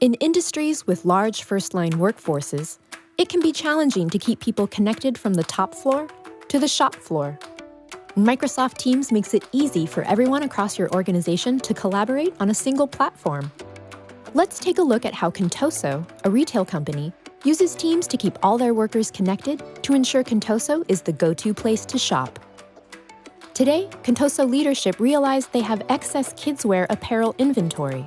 In industries with large first-line workforces, it can be challenging to keep people connected from the top floor to the shop floor. Microsoft Teams makes it easy for everyone across your organization to collaborate on a single platform. Let's take a look at how Contoso, a retail company, uses Teams to keep all their workers connected to ensure Contoso is the go-to place to shop. Today, Contoso leadership realized they have excess kidswear apparel inventory.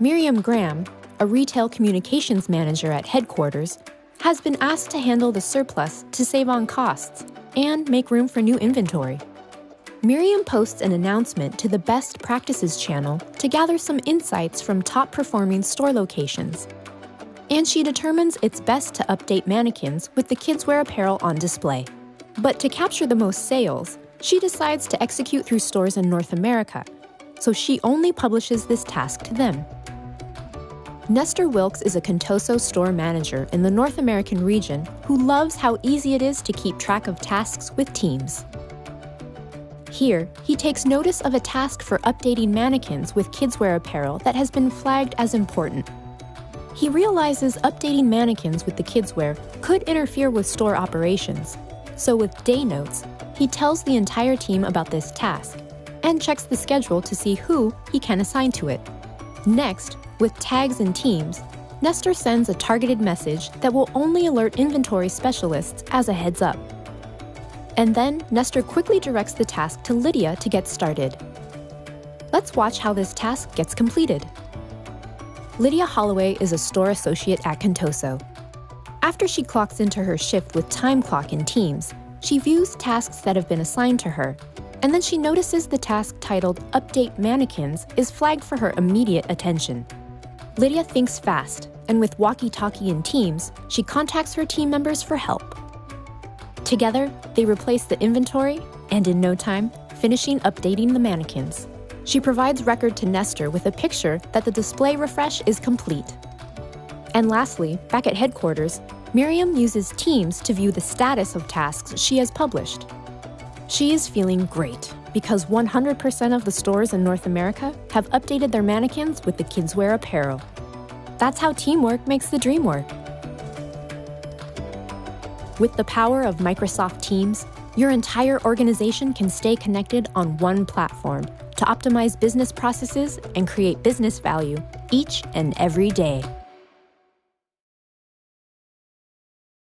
Miriam Graham, a retail communications manager at headquarters, has been asked to handle the surplus to save on costs and make room for new inventory. Miriam posts an announcement to the Best Practices channel to gather some insights from top-performing store locations. And she determines it's best to update mannequins with the kidswear apparel on display. But to capture the most sales, she decides to execute through stores in North America, so she only publishes this task to them. Nestor Wilkes is a Contoso store manager in the North American region who loves how easy it is to keep track of tasks with Teams. Here, he takes notice of a task for updating mannequins with kidswear apparel that has been flagged as important. He realizes updating mannequins with the kidswear could interfere with store operations, so with day notes, he tells the entire team about this task and checks the schedule to see who he can assign to it. Next, with tags and teams, Nestor sends a targeted message that will only alert inventory specialists as a heads up. And then Nestor quickly directs the task to Lydia to get started. Let's watch how this task gets completed. Lydia Holloway is a store associate at Contoso. After she clocks into her shift with time clock in Teams, she views tasks that have been assigned to her, and then she notices the task titled Update Mannequins is flagged for her immediate attention. Lydia thinks fast, and with walkie-talkie in Teams, she contacts her team members for help. Together, they replace the inventory, and in no time, finishing updating the mannequins. She provides record to Nestor with a picture that the display refresh is complete. And lastly, back at headquarters, Miriam uses Teams to view the status of tasks she has published. She is feeling great because 100% of the stores in North America have updated their mannequins with the kidswear apparel. That's how teamwork makes the dream work. With the power of Microsoft Teams, your entire organization can stay connected on one platform to optimize business processes and create business value each and every day.